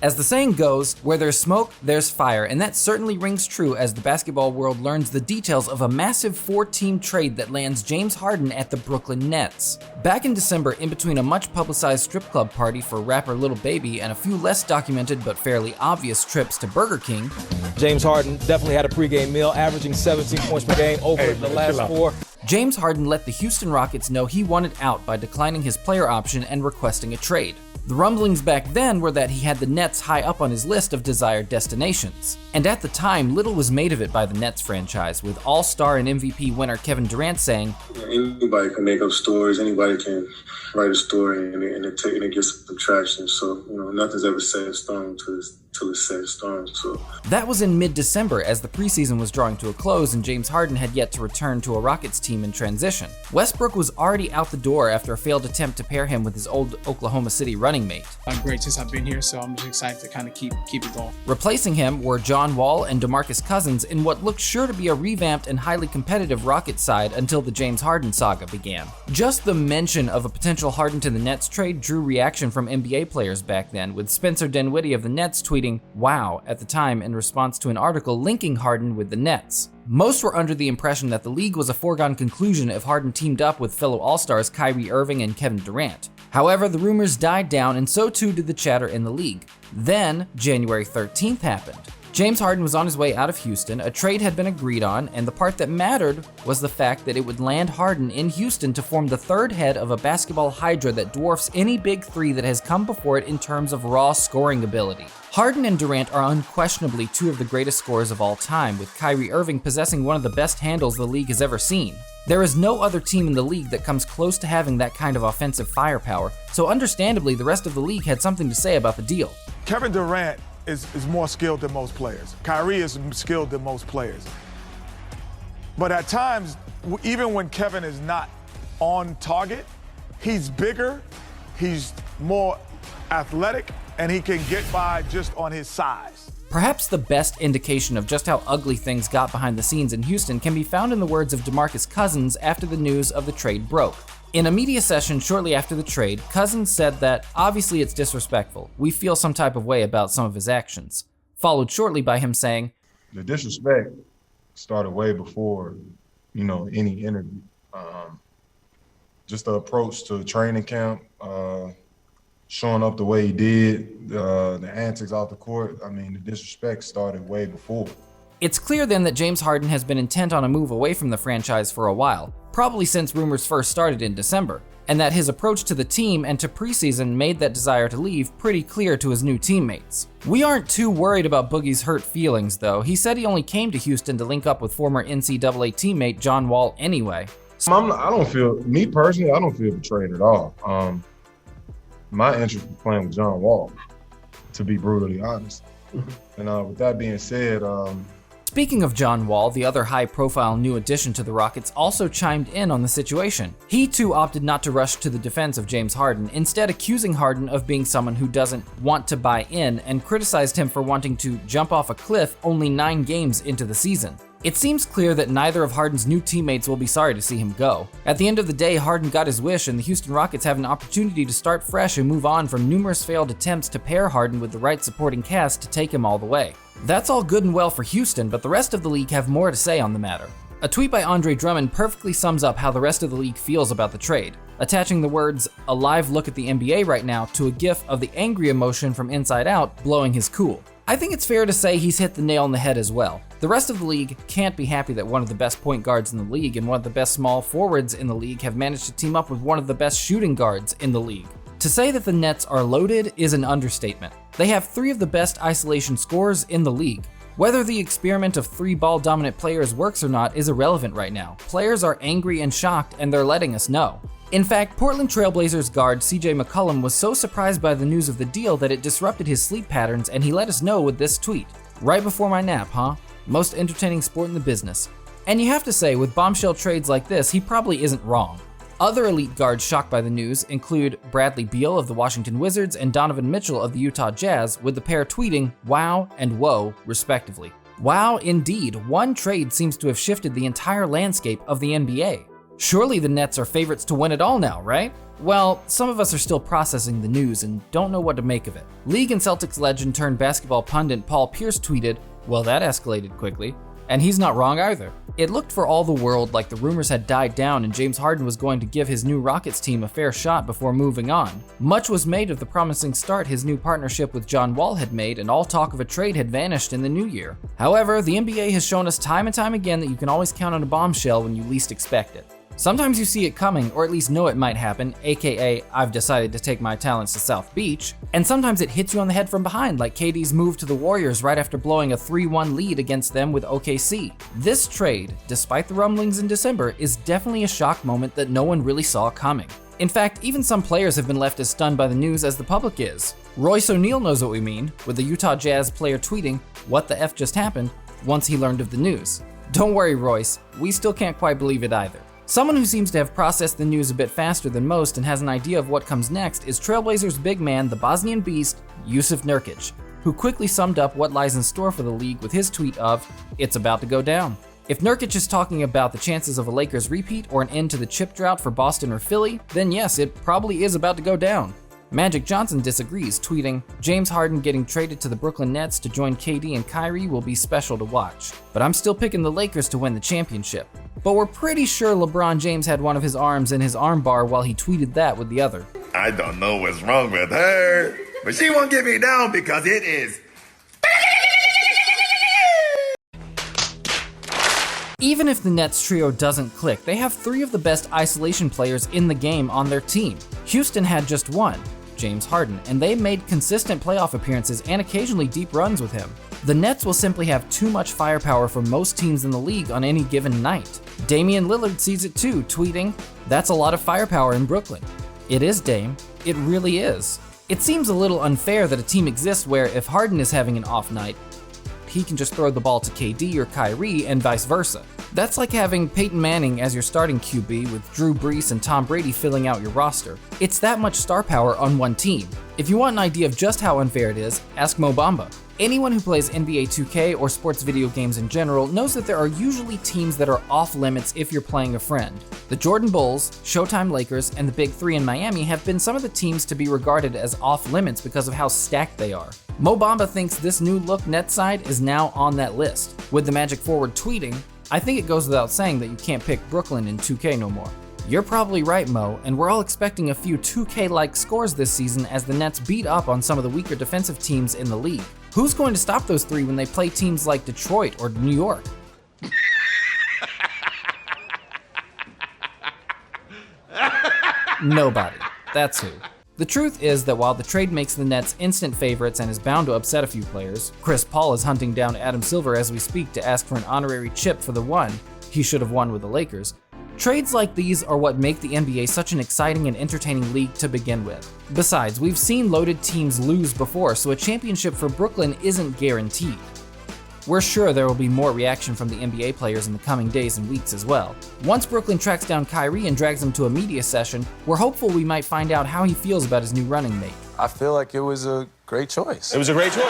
As the saying goes, where there's smoke, there's fire, and that certainly rings true as the basketball world learns the details of a massive 4-team trade that lands James Harden at the Brooklyn Nets. Back in December, in between a much-publicized strip club party for rapper Lil Baby and a few less documented but fairly obvious trips to Burger King, James Harden definitely had a pregame meal, averaging 17 points per game over the last 4. James Harden let the Houston Rockets know he wanted out by declining his player option and requesting a trade. The rumblings back then were that he had the Nets high up on his list of desired destinations. And at the time, little was made of it by the Nets franchise, with All-Star and MVP winner Kevin Durant saying, anybody can make up stories, anybody can write a story, and it gets some traction. So, nothing's ever set in stone until it's set in stone. So that was in mid-December as the preseason was drawing to a close and James Harden had yet to return to a Rockets team in transition. Westbrook was already out the door after a failed attempt to pair him with his old Oklahoma City running mate. I'm great since I've been here, so I'm just excited to kind of keep it going. Replacing him were John Wall and DeMarcus Cousins in what looked sure to be a revamped and highly competitive Rockets side until the James Harden saga began. Just the mention of a potential Harden to the Nets trade drew reaction from NBA players back then, with Spencer Dinwiddie of the Nets tweeting, "Wow," at the time in response to an article linking Harden with the Nets. Most were under the impression that the league was a foregone conclusion if Harden teamed up with fellow All-Stars Kyrie Irving and Kevin Durant. However, the rumors died down and so too did the chatter in the league. Then, January 13th happened. James Harden was on his way out of Houston, a trade had been agreed on, and the part that mattered was the fact that it would land Harden in Houston to form the third head of a basketball hydra that dwarfs any big three that has come before it in terms of raw scoring ability. Harden and Durant are unquestionably two of the greatest scorers of all time, with Kyrie Irving possessing one of the best handles the league has ever seen. There is no other team in the league that comes close to having that kind of offensive firepower, so understandably the rest of the league had something to say about the deal. Kevin Durant is more skilled than most players. Kyrie is skilled than most players. But at times, even when Kevin is not on target, he's bigger, he's more athletic, and he can get by just on his size. Perhaps the best indication of just how ugly things got behind the scenes in Houston can be found in the words of DeMarcus Cousins after the news of the trade broke. In a media session shortly after the trade, Cousins said that, "Obviously it's disrespectful. We feel some type of way about some of his actions." Followed shortly by him saying, "The disrespect started way before, any interview. Just the approach to training camp, showing up the way he did, the antics off the court. The disrespect started way before." It's clear then that James Harden has been intent on a move away from the franchise for a while, probably since rumors first started in December, and that his approach to the team and to preseason made that desire to leave pretty clear to his new teammates. We aren't too worried about Boogie's hurt feelings though. He said he only came to Houston to link up with former NCAA teammate John Wall anyway. Me personally, I don't feel betrayed at all. My interest was playing with John Wall, to be brutally honest. And with that being said, Speaking of John Wall, the other high-profile new addition to the Rockets also chimed in on the situation. He too opted not to rush to the defense of James Harden, instead accusing Harden of being someone who doesn't want to buy in and criticized him for wanting to jump off a cliff only 9 games into the season. It seems clear that neither of Harden's new teammates will be sorry to see him go. At the end of the day, Harden got his wish and the Houston Rockets have an opportunity to start fresh and move on from numerous failed attempts to pair Harden with the right supporting cast to take him all the way. That's all good and well for Houston, but the rest of the league have more to say on the matter. A tweet by Andre Drummond perfectly sums up how the rest of the league feels about the trade, attaching the words, "a live look at the NBA right now" to a gif of the angry emotion from Inside Out blowing his cool. I think it's fair to say he's hit the nail on the head as well. The rest of the league can't be happy that one of the best point guards in the league and one of the best small forwards in the league have managed to team up with one of the best shooting guards in the league. To say that the Nets are loaded is an understatement. They have 3 of the best isolation scorers in the league. Whether the experiment of 3 ball-dominant players works or not is irrelevant right now. Players are angry and shocked, and they're letting us know. In fact, Portland Trailblazers guard CJ McCollum was so surprised by the news of the deal that it disrupted his sleep patterns, and he let us know with this tweet. "Right before my nap, huh? Most entertaining sport in the business." And you have to say, with bombshell trades like this, he probably isn't wrong. Other elite guards shocked by the news include Bradley Beal of the Washington Wizards and Donovan Mitchell of the Utah Jazz, with the pair tweeting "wow" and "whoa" respectively. Wow, indeed, one trade seems to have shifted the entire landscape of the NBA. Surely the Nets are favorites to win it all now, right? Well, some of us are still processing the news and don't know what to make of it. League and Celtics legend turned basketball pundit Paul Pierce tweeted, "Well, that escalated quickly." And he's not wrong either. It looked for all the world like the rumors had died down and James Harden was going to give his new Rockets team a fair shot before moving on. Much was made of the promising start his new partnership with John Wall had made, and all talk of a trade had vanished in the new year. However, the NBA has shown us time and time again that you can always count on a bombshell when you least expect it. Sometimes you see it coming, or at least know it might happen, aka I've decided to take my talents to South Beach, and sometimes it hits you on the head from behind, like KD's move to the Warriors right after blowing a 3-1 lead against them with OKC. This trade, despite the rumblings in December, is definitely a shock moment that no one really saw coming. In fact, even some players have been left as stunned by the news as the public is. Royce O'Neal knows what we mean, with the Utah Jazz player tweeting, "What the F just happened?" once he learned of the news. Don't worry, Royce, we still can't quite believe it either. Someone who seems to have processed the news a bit faster than most and has an idea of what comes next is Trailblazers big man, the Bosnian beast, Jusuf Nurkic, who quickly summed up what lies in store for the league with his tweet of, "It's about to go down." If Nurkic is talking about the chances of a Lakers repeat or an end to the chip drought for Boston or Philly, then yes, it probably is about to go down. Magic Johnson disagrees, tweeting, "James Harden getting traded to the Brooklyn Nets to join KD and Kyrie will be special to watch. But I'm still picking the Lakers to win the championship." But we're pretty sure LeBron James had one of his arms in his armbar while he tweeted that with the other. "I don't know what's wrong with her, but she won't get me down because it is." Even if the Nets trio doesn't click, they have 3 of the best isolation players in the game on their team. Houston had just one, James Harden, and they made consistent playoff appearances and occasionally deep runs with him. The Nets will simply have too much firepower for most teams in the league on any given night. Damian Lillard sees it too, tweeting, "That's a lot of firepower in Brooklyn." It is, Dame. It really is. It seems a little unfair that a team exists where if Harden is having an off night, he can just throw the ball to KD or Kyrie and vice versa. That's like having Peyton Manning as your starting QB with Drew Brees and Tom Brady filling out your roster. It's that much star power on one team. If you want an idea of just how unfair it is, ask Mo Bamba. Anyone who plays NBA 2K or sports video games in general knows that there are usually teams that are off limits if you're playing a friend. The Jordan Bulls, Showtime Lakers, and the Big Three in Miami have been some of the teams to be regarded as off limits because of how stacked they are. Mo Bamba thinks this new look Nets side is now on that list. With the Magic forward tweeting, "I think it goes without saying that you can't pick Brooklyn in 2K no more." You're probably right, Mo, and we're all expecting a few 2K-like scores this season as the Nets beat up on some of the weaker defensive teams in the league. Who's going to stop those 3 when they play teams like Detroit or New York? Nobody. That's who. The truth is that while the trade makes the Nets instant favorites and is bound to upset a few players, Chris Paul is hunting down Adam Silver as we speak to ask for an honorary chip for the one he should have won with the Lakers. Trades like these are what make the NBA such an exciting and entertaining league to begin with. Besides, we've seen loaded teams lose before, so a championship for Brooklyn isn't guaranteed. We're sure there will be more reaction from the NBA players in the coming days and weeks as well. Once Brooklyn tracks down Kyrie and drags him to a media session, we're hopeful we might find out how he feels about his new running mate. I feel like it was a great choice. It was a great choice.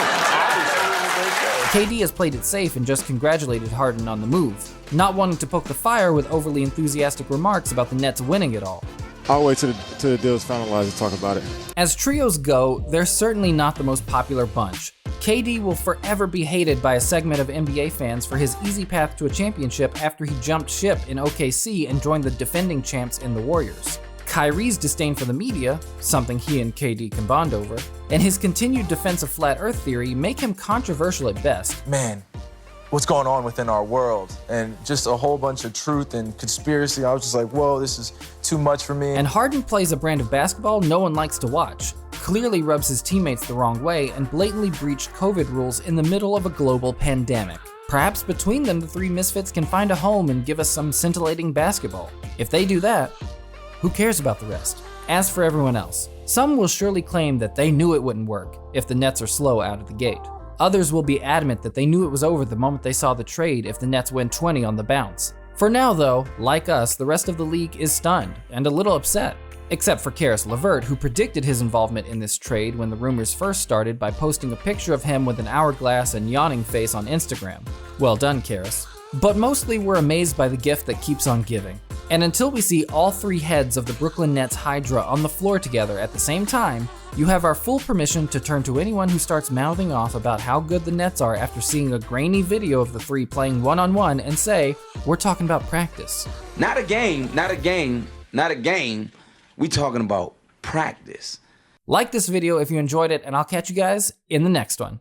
KD has played it safe and just congratulated Harden on the move, not wanting to poke the fire with overly enthusiastic remarks about the Nets winning it all. I'll wait till the deal's finalized to talk about it. As trios go, they're certainly not the most popular bunch. KD will forever be hated by a segment of NBA fans for his easy path to a championship after he jumped ship in OKC and joined the defending champs in the Warriors. Kyrie's disdain for the media, something he and KD can bond over, and his continued defense of flat earth theory make him controversial at best. Man, what's going on within our world? And just a whole bunch of truth and conspiracy. I was just like, whoa, this is too much for me. And Harden plays a brand of basketball no one likes to watch, clearly rubs his teammates the wrong way, and blatantly breached COVID rules in the middle of a global pandemic. Perhaps between them, the 3 misfits can find a home and give us some scintillating basketball. If they do that, who cares about the rest? As for everyone else, some will surely claim that they knew it wouldn't work if the Nets are slow out of the gate. Others will be adamant that they knew it was over the moment they saw the trade if the Nets win 20 on the bounce. For now though, like us, the rest of the league is stunned and a little upset. Except for Karis LeVert, who predicted his involvement in this trade when the rumors first started by posting a picture of him with an hourglass and yawning face on Instagram. Well done, Karis. But mostly we're amazed by the gift that keeps on giving. And until we see all three heads of the Brooklyn Nets Hydra on the floor together at the same time, you have our full permission to turn to anyone who starts mouthing off about how good the Nets are after seeing a grainy video of the three playing one-on-one and say, we're talking about practice. Not a game, not a game, not a game. We talking about practice. Like this video if you enjoyed it, and I'll catch you guys in the next one.